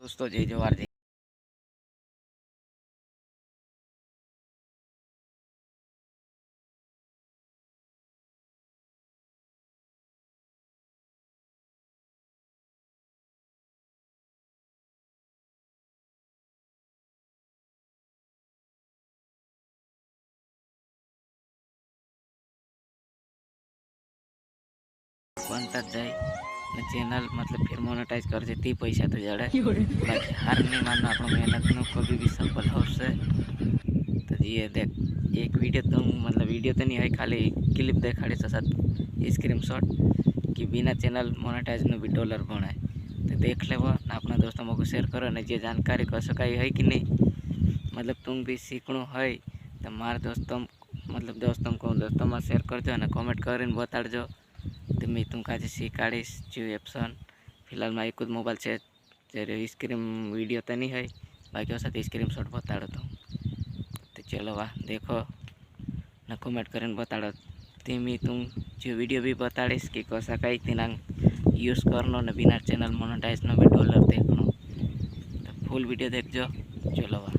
दोस्तों जय जवाहर जय बनता जाए ने चैनल मतलब फिर मोनेटाइज कर देती पैसा तो जड़े बाकी हार नहीं मानना अपना मेहनत नो कभी भी सफल हो से। तो ये देख एक वीडियो तो मतलब वीडियो तो नहीं है खाली क्लिप देखाड़ी तो साथ स्क्रीनशॉट कि बिना चैनल मोनेटाइज नो भी डॉलर बनाए तो देख ले वो ना अपना दोस्तों को शेयर करो ने जे जानकारी कर सकाई है कि नहीं मतलब तुम भी सीखणु है तो मार दोस्तों मतलब दोस्तों में शेयर कर दो ना कमेंट कर बताड़ो तो मैं तुमको आज सीखाड़ीश जो एप्सन फिलहाल में एक मोबाइल से तेरे स्क्रीन वीडियो तो नहीं है बाकी वो साथ स्क्रीन शॉट बताड़ो तो चलो वाह देखो ना कमेंट कर बताड़ो मैं तुम जो वीडियो भी बताड़ीश कि कैसा कई तीना यूज करनो ने बिना चैनल मोनेटाइज नो भी डॉलर देखो तो फुल वीडियो देखो चलो वाह।